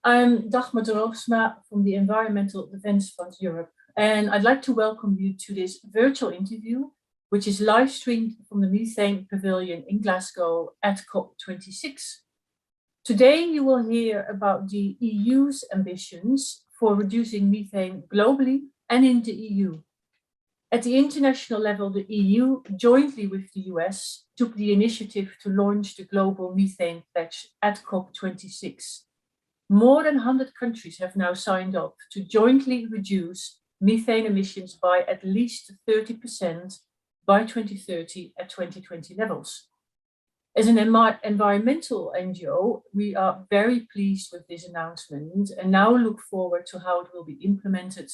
I'm Dagmar Droogsma from the Environmental Defence Fund Europe, and I'd like to welcome you to this virtual interview, which is live streamed from the Methane Pavilion in Glasgow at COP26. Today, you will hear about the EU's ambitions for reducing methane globally and in the EU. At the international level, the EU, jointly with the US, took the initiative to launch the global methane pledge at COP26. More than 100 countries have now signed up to jointly reduce methane emissions by at least 30% by 2030 at 2020 levels. As an environmental NGO, we are very pleased with this announcement and now look forward to how it will be implemented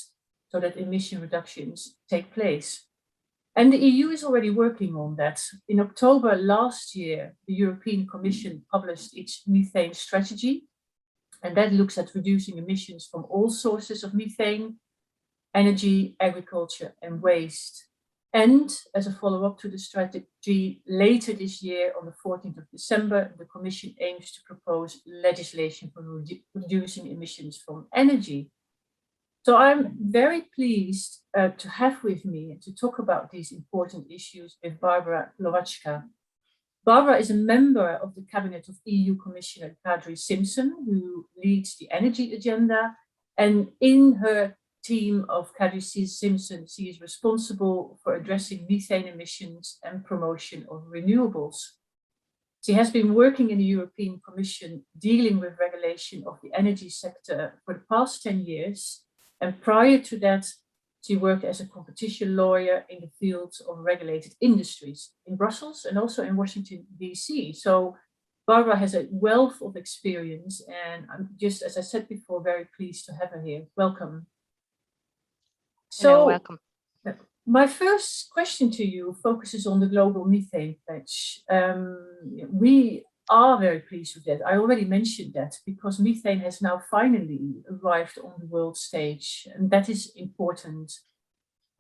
so that emission reductions take place. And the EU is already working on that. In October last year, the European Commission published its methane strategy, and that looks at reducing emissions from all sources of methane, energy, agriculture, and waste. And as a follow-up to the strategy, later this year, on the 14th of December, the Commission aims to propose legislation for reducing emissions from energy. So I'm very pleased to have with me to talk about these important issues with Barbara Glowacka. Barbara is a member of the cabinet of EU Commissioner Kadri Simpson, who leads the energy agenda. And in her team of Kadri Simpson, she is responsible for addressing methane emissions and promotion of renewables. She has been working in the European Commission dealing with regulation of the energy sector for the past 10 years. And prior to that, she worked as a competition lawyer in the fields of regulated industries in Brussels and also in Washington, DC. So Barbara has a wealth of experience, and I'm just, as I said before, very pleased to have her here. Welcome. So, welcome. My first question to you focuses on the global methane pledge. We are very pleased with that. I already mentioned that because methane has now finally arrived on the world stage, and that is important.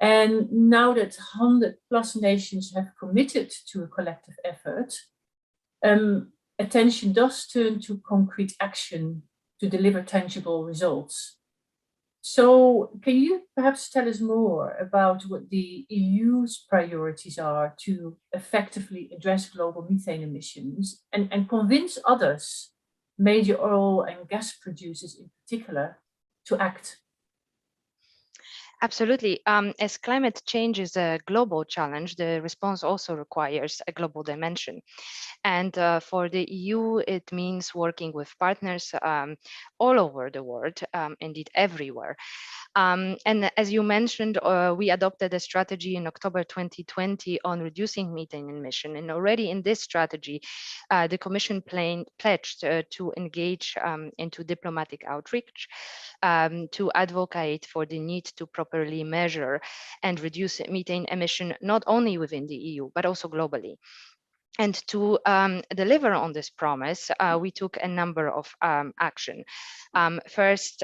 And now that 100 plus nations have committed to a collective effort, attention does turn to concrete action to deliver tangible results. So can you perhaps tell us more about what the EU's priorities are to effectively address global methane emissions and convince others, major oil and gas producers in particular, to act? Absolutely. As climate change is a global challenge, the response also requires a global dimension. And for the EU, it means working with partners all over the world, indeed everywhere. And as you mentioned, we adopted a strategy in October 2020 on reducing methane emission. And already in this strategy, the Commission pledged to engage into diplomatic outreach, to advocate for the need to properly measure and reduce methane emission, not only within the EU, but also globally. And to deliver on this promise, we took a number of action. First,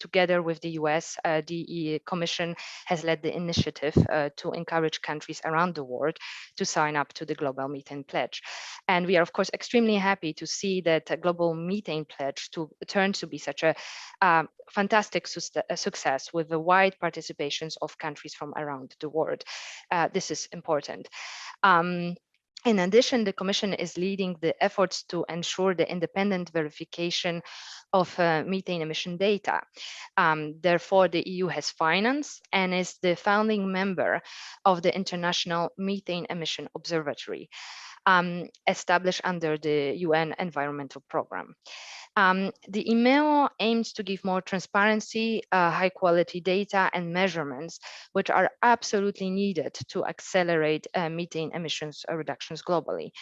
together with the US, the Commission has led the initiative to encourage countries around the world to sign up to the Global Methane Pledge. And we are, of course, extremely happy to see that a Global Methane Pledge turned to be such a fantastic success with the wide participations of countries from around the world. This is important. In addition, the Commission is leading the efforts to ensure the independent verification of methane emission data. Therefore, the EU has financed and is the founding member of the International Methane Emission Observatory, established under the UN Environmental Programme. The email aims to give more transparency, high quality data and measurements, which are absolutely needed to accelerate methane emissions reductions globally.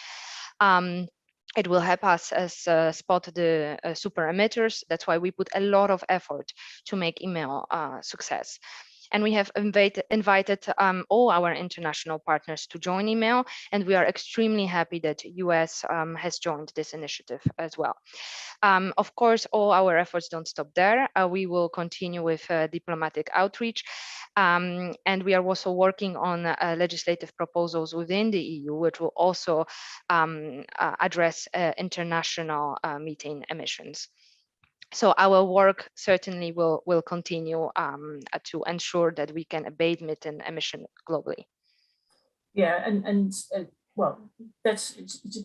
It will help us spot the super emitters. That's why we put a lot of effort to make email a success. And we have invited all our international partners to join email, and we are extremely happy that US has joined this initiative as well. Of course, all our efforts don't stop there. We will continue with diplomatic outreach, and we are also working on legislative proposals within the EU, which will also address international methane emissions. So our work certainly will continue to ensure that we can abate methane emission globally. Yeah, and well, it's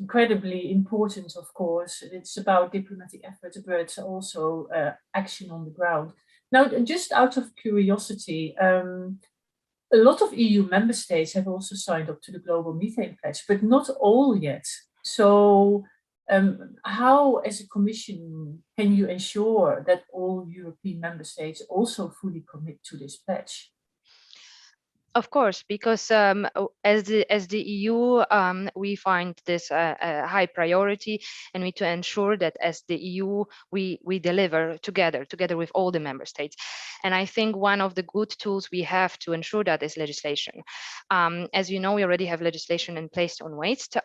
incredibly important, of course. It's about diplomatic efforts, but also action on the ground. Now, just out of curiosity, a lot of EU member states have also signed up to the Global Methane Pledge, but not all yet. So, how, as a Commission, can you ensure that all European member states also fully commit to this pledge? Of course, because as the EU, we find this a high priority, and we need to ensure that as the EU, we deliver together with all the member states. And I think one of the good tools we have to ensure that is legislation. As you know, we already have legislation in place on waste.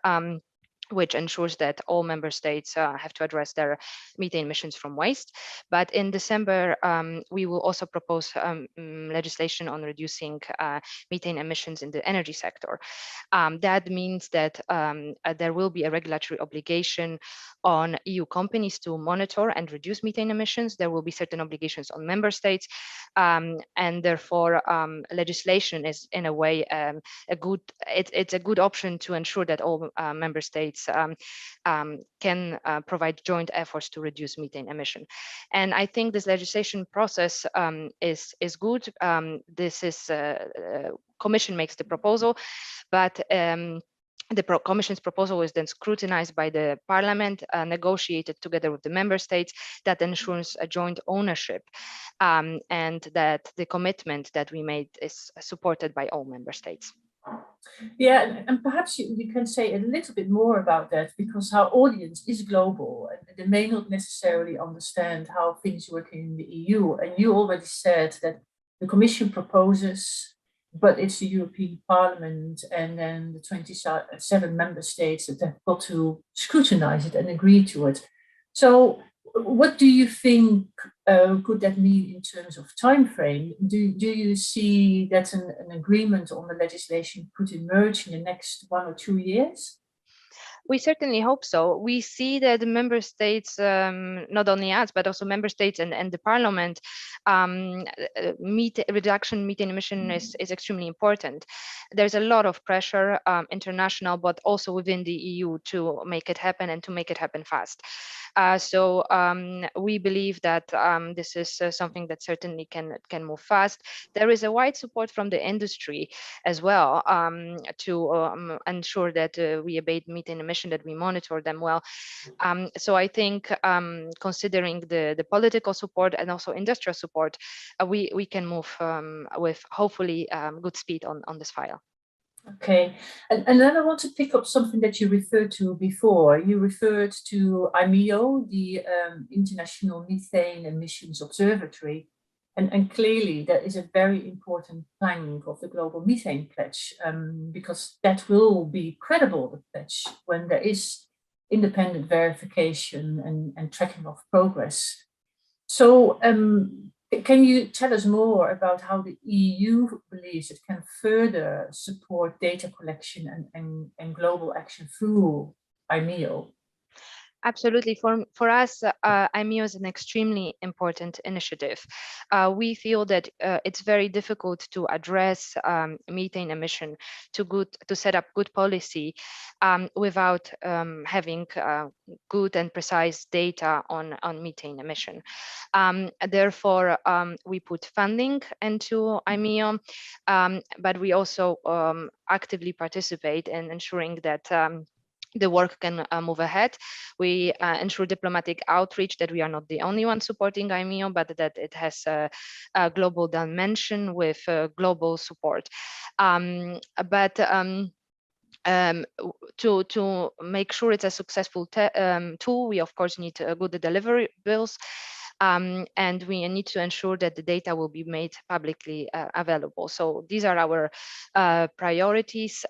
Which ensures that all member states have to address their methane emissions from waste. But in December, we will also propose legislation on reducing methane emissions in the energy sector. That means that there will be a regulatory obligation on EU companies to monitor and reduce methane emissions. There will be certain obligations on member states, and therefore legislation is in a way it's a good option to ensure that all member states can provide joint efforts to reduce methane emission. And I think this legislation process is good. This is Commission makes the proposal, but the Commission's proposal is then scrutinized by the Parliament, negotiated together with the member states. That ensures a joint ownership, and that the commitment that we made is supported by all member states. Yeah, and perhaps you can say a little bit more about that, because our audience is global and they may not necessarily understand how things work in the EU. And you already said that the Commission proposes, but it's the European Parliament and then the 27 member states that have got to scrutinize it and agree to it. So what do you think could that mean in terms of time frame? Do you see that an agreement on the legislation could emerge in the next 1 or 2 years? We certainly hope so. We see that the member states, not only us, but also member states and the parliament, reduction methane emission is extremely important. There's a lot of pressure, international, but also within the EU, to make it happen and to make it happen fast. So we believe that this is something that certainly can move fast. There is a wide support from the industry as well, to ensure that we abate methane emission, that we monitor them well. So I think considering the political support and also industrial support, we can move with hopefully good speed on this file. Okay, and then I want to pick up something that you referred to before. You referred to IMEO, the International Methane Emissions Observatory, and clearly that is a very important plank of the Global Methane Pledge, because that will be credible, the pledge, when there is independent verification and tracking of progress. So can you tell us more about how the EU believes it can further support data collection and global action through IMEO? Absolutely. For us, IMEO is an extremely important initiative. We feel that it's very difficult to address methane emission, to set up good policy without having good and precise data on methane emission. Therefore, we put funding into IMEO, but we also actively participate in ensuring that the work can move ahead. We ensure diplomatic outreach, that we are not the only one supporting IMEO, but that it has a global dimension with global support. To make sure it's a successful tool, we of course need good deliverables. And we need to ensure that the data will be made publicly available. So these are our priorities.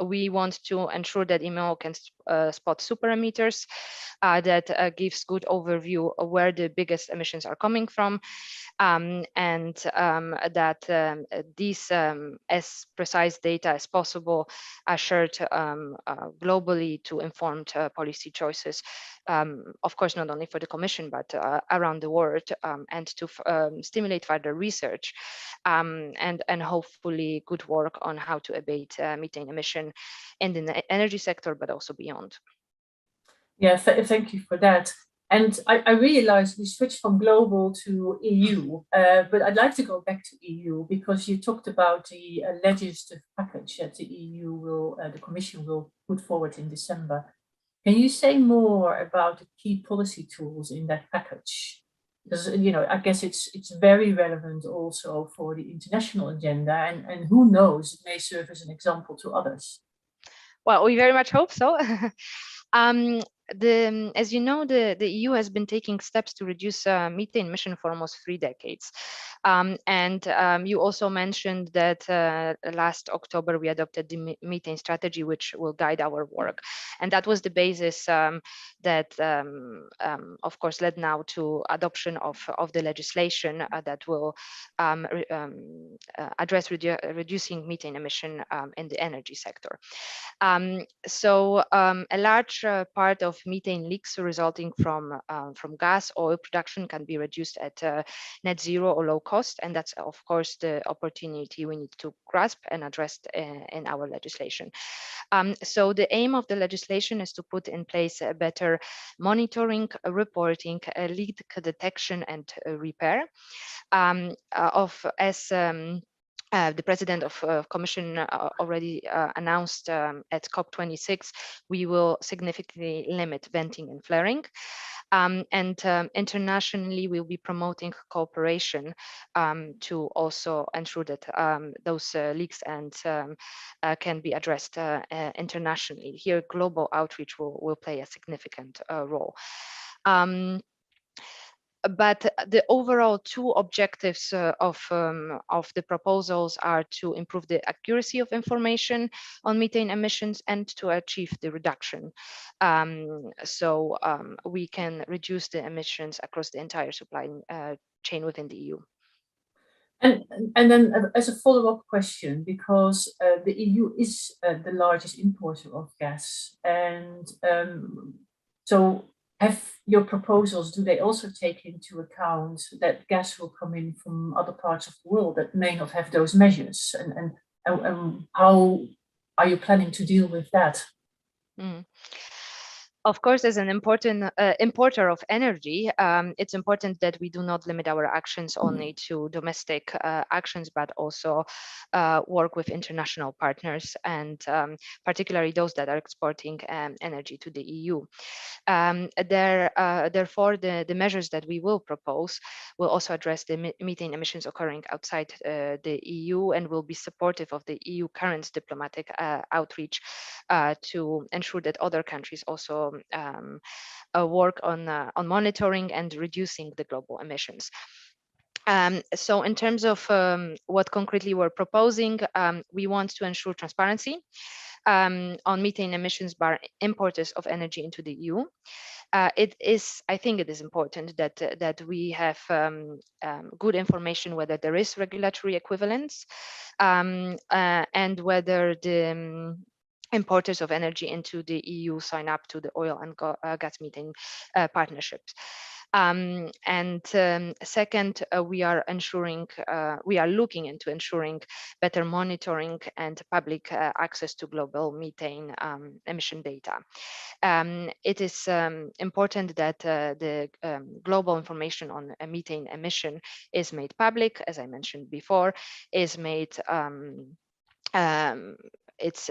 We want to ensure that IMEO can spot super emitters that gives good overview of where the biggest emissions are coming from, and that these as precise data as possible are shared globally to informed policy choices, of course, not only for the Commission, but around the world, and to stimulate further research and hopefully good work on how to abate methane emission in the energy sector, but also beyond. Yeah, thank you for that. And I realize we switched from global to EU, but I'd like to go back to EU because you talked about the legislative package that the EU will, the Commission will put forward in December. Can you say more about the key policy tools in that package? Because, I guess it's very relevant also for the international agenda, and who knows, it may serve as an example to others. Well, we very much hope so. As you know, the EU has been taking steps to reduce methane emission for almost 3 decades. You also mentioned that last October we adopted the methane strategy, which will guide our work. And that was the basis that, of course, led now to adoption of the legislation that will address reducing methane emission in the energy sector. A large part of methane leaks resulting from gas oil production can be reduced at net zero or low cost, and that's of course the opportunity we need to grasp and address in our legislation. So the aim of the legislation is to put in place a better monitoring, reporting, leak detection, and repair the President of Commission already announced at COP26, we will significantly limit venting and flaring. Internationally, we'll be promoting cooperation to also ensure that those leaks and can be addressed internationally. Here, global outreach will play a significant role. But the overall 2 objectives of the proposals are to improve the accuracy of information on methane emissions and to achieve the reduction. So we can reduce the emissions across the entire supply chain within the EU. And then as a follow-up question, because the EU is the largest importer of gas, and so have your proposals, do they also take into account that gas will come in from other parts of the world that may not have those measures? And how are you planning to deal with that? Of course, as an important importer of energy, it's important that we do not limit our actions only to domestic actions, but also work with international partners, and particularly those that are exporting energy to the EU. Therefore, the measures that we will propose will also address the methane emissions occurring outside the EU and will be supportive of the EU current diplomatic outreach to ensure that other countries also work on monitoring and reducing the global emissions. So in terms of what concretely we're proposing, we want to ensure transparency on methane emissions by importers of energy into the EU. I think it is important that we have good information whether there is regulatory equivalence and whether the importers of energy into the EU sign up to the oil and gas methane partnerships. Second, we are looking into ensuring better monitoring and public access to global methane emission data. It is important that the global information on methane emission is made public, as I mentioned before, is made it's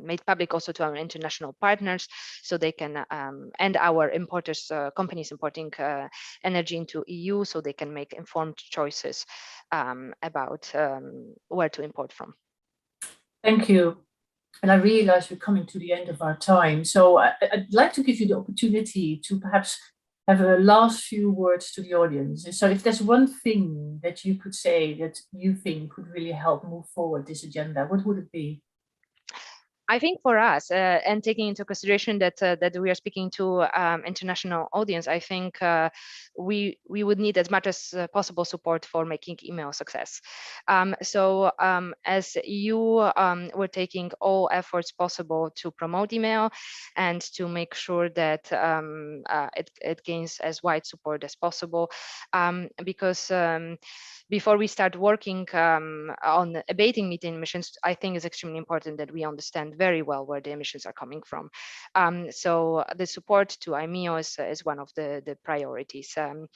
made public also to our international partners, so they can and our importers, companies importing energy into EU, so they can make informed choices about where to import from. Thank you. And I realize we're coming to the end of our time, so I'd like to give you the opportunity to perhaps have a last few words to the audience. So if there's one thing that you could say that you think could really help move forward this agenda, what would it be? I think for us, and taking into consideration that that we are speaking to international audience, I think we would need as much as possible support for making email success. So as EU, we're taking all efforts possible to promote email and to make sure that it gains as wide support as possible, because before we start working on abating methane emissions, I think it's extremely important that we understand very well where the emissions are coming from. So the support to IMEO is one of the priorities. I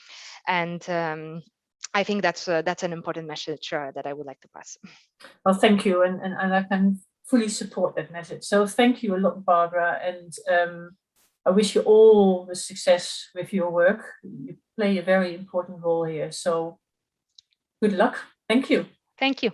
think that's an important message that I would like to pass. Well, thank you, and I can fully support that message. So thank you a lot, Barbara, and I wish you all the success with your work. You play a very important role here, so good luck. Thank you. Thank you.